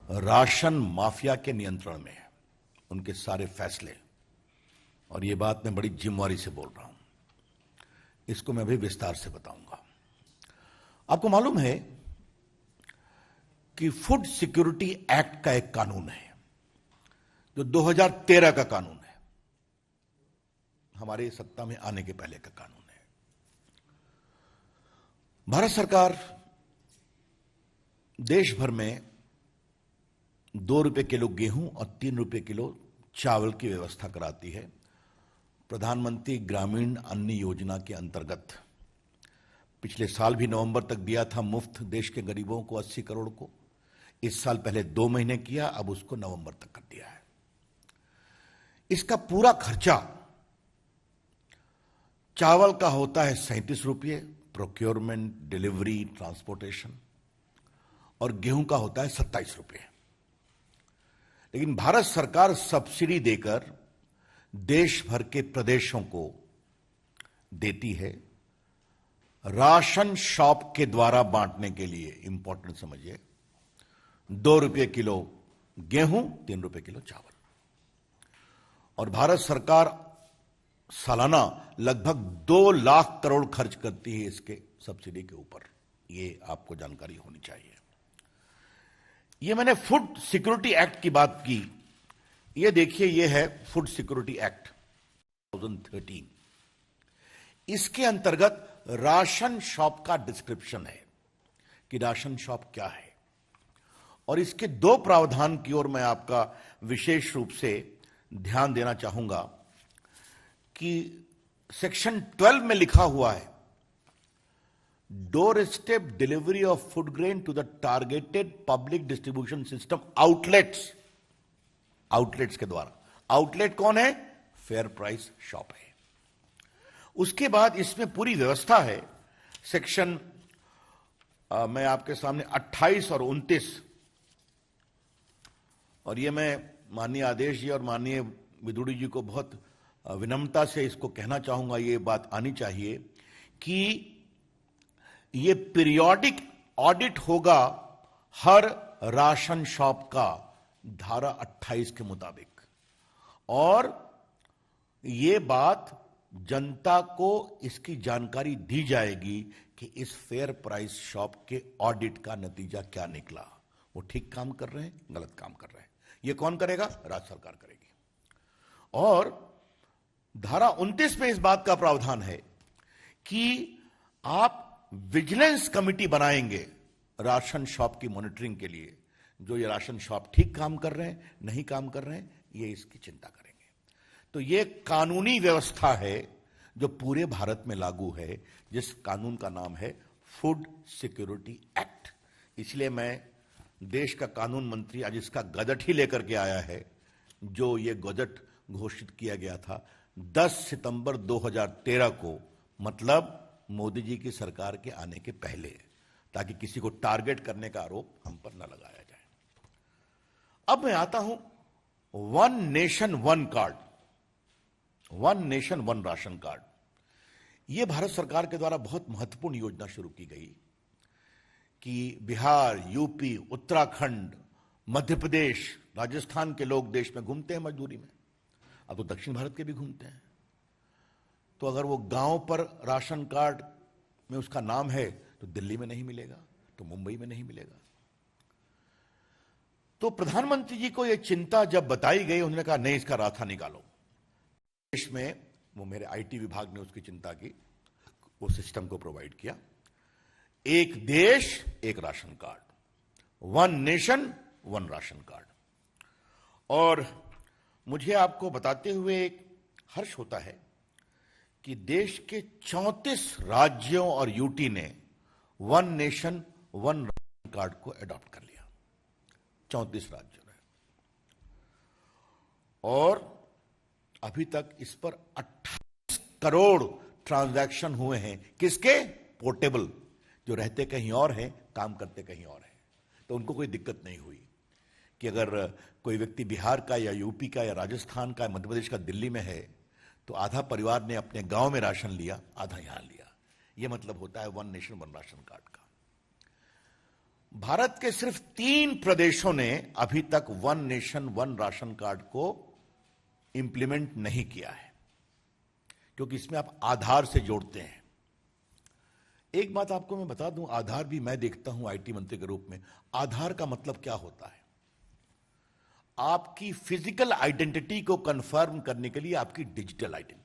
Ration mafia के नियंत्रण में है, उनके सारे फैसले। और ये बात मैं बड़ी जिम्मेवारी से बोल रहा हूं, इसको मैं अभी विस्तार से बताऊंगा। आपको मालूम है कि फूड सिक्योरिटी एक्ट का एक कानून है जो 2013 का कानून है, हमारे सत्ता में आने के पहले का कानून है। भारत सरकार देश भर में 2 रुपए किलो गेहूं और 3 रुपए किलो चावल की व्यवस्था कराती है। प्रधानमंत्री ग्रामीण अन्न योजना के अंतर्गत पिछले साल भी नवंबर तक दिया था मुफ्त देश के गरीबों को 80 करोड़ को। इस साल पहले 2 महीने किया, अब उसको नवंबर तक कर दिया है। इसका पूरा खर्चा चावल का होता है 37 रुपये, प्रोक्योरमेंट, डिलीवरी, ट्रांसपोर्टेशन, और गेहूं का होता है 27 रुपये। लेकिन भारत सरकार सब्सिडी देकर देश भर के प्रदेशों को देती है राशन शॉप के द्वारा बांटने के लिए। इंपॉर्टेंट समझिए, 2 रुपये किलो गेहूं, 3 रुपये किलो चावल। और भारत सरकार सालाना लगभग 2 लाख करोड़ खर्च करती है इसके सब्सिडी के ऊपर। ये आपको जानकारी होनी चाहिए। ये मैंने फूड सिक्योरिटी एक्ट की बात की। ये देखिए, ये है फूड सिक्योरिटी एक्ट 2013। इसके अंतर्गत राशन शॉप का डिस्क्रिप्शन है कि राशन शॉप क्या है, और इसके 2 प्रावधान की ओर मैं आपका विशेष रूप से ध्यान देना चाहूंगा कि सेक्शन 12 में लिखा हुआ है, doorstep delivery of food grain to the targeted public distribution system outlets. Outlets के द्वारा। आउटलेट कौन है? फेयर प्राइस शॉप है। उसके बाद इसमें पूरी व्यवस्था है। सेक्शन मैं आपके सामने 28 और 29, और ये मैं माननीय आदेश जी और माननीय विदुड़ी जी को बहुत विनम्रता से इसको कहना चाहूंगा, ये बात आनी चाहिए कि ये पीरियोडिक ऑडिट होगा हर राशन शॉप का, धारा 28 के मुताबिक। और ये बात जनता को इसकी जानकारी दी जाएगी कि इस फेयर प्राइस शॉप के ऑडिट का नतीजा क्या निकला, वो ठीक काम कर रहे हैं, गलत काम कर रहे हैं। ये कौन करेगा? राज्य सरकार करेगी। और धारा 29 में इस बात का प्रावधान है कि आप विजिलेंस कमिटी बनाएंगे राशन शॉप की मॉनिटरिंग के लिए। जो ये राशन शॉप ठीक काम कर रहे हैं, नहीं काम कर रहे हैं, ये इसकी चिंता करेंगे। तो ये कानूनी व्यवस्था है जो पूरे भारत में लागू है, जिस कानून का नाम है फूड सिक्योरिटी एक्ट। इसलिए मैं देश का कानून मंत्री आज इसका गजट ही लेकर के आया है, जो ये गजट घोषित किया गया था 10 सितंबर 2013 को, मतलब मोदी जी की सरकार के आने के पहले, ताकि किसी को टारगेट करने का आरोप हम पर न लगाया जाए। अब मैं आता हूं one nation one card, one nation one ration card. यह भारत सरकार के द्वारा बहुत महत्वपूर्ण योजना शुरू की गई कि बिहार, यूपी, उत्तराखंड, मध्य प्रदेश, राजस्थान के लोग देश में घूमते हैं मजदूरी में, अब तो दक्षिण भारत के भी घूमते हैं। तो अगर वो गांव पर राशन कार्ड में उसका नाम है तो दिल्ली में नहीं मिलेगा, तो मुंबई में नहीं मिलेगा। तो प्रधानमंत्री जी को यह चिंता जब बताई गई, उन्होंने कहा नहीं, इसका रास्ता निकालो। देश में वो मेरे आईटी विभाग ने उसकी चिंता की, वो सिस्टम को प्रोवाइड किया। एक देश एक ration card, one nation one ration card. और मुझे आपको बताते हुए एक हर्ष होता है कि देश के 34 राज्यों और यूटी ने one nation one ration card को अडॉप्ट कर लिया। 34 राज्यों ने। और अभी तक इस पर 28 करोड़ ट्रांजैक्शन हुए हैं। किसके? पोर्टेबल, जो रहते कहीं और हैं, काम करते कहीं और हैं। तो उनको कोई दिक्कत नहीं हुई कि अगर कोई व्यक्ति बिहार का या यूपी का या राजस्थान का, मध्य प्रदेश का, दिल्ली में है, तो आधा परिवार ने अपने गांव में राशन लिया, आधा यहां लिया। यह मतलब होता है one nation one ration card का। भारत के सिर्फ 3 प्रदेशों ने अभी तक one nation one ration card को इंप्लीमेंट नहीं किया है, क्योंकि इसमें आप आधार से जोड़ते हैं। एक बात आपको मैं बता दूं, आधार भी मैं देखता हूं आईटी मंत्री के रूप में, आधार का मतलब क्या होता है? आपकी फिजिकल आइडेंटिटी को कंफर्म करने के लिए आपकी डिजिटल आइडेंटिटी।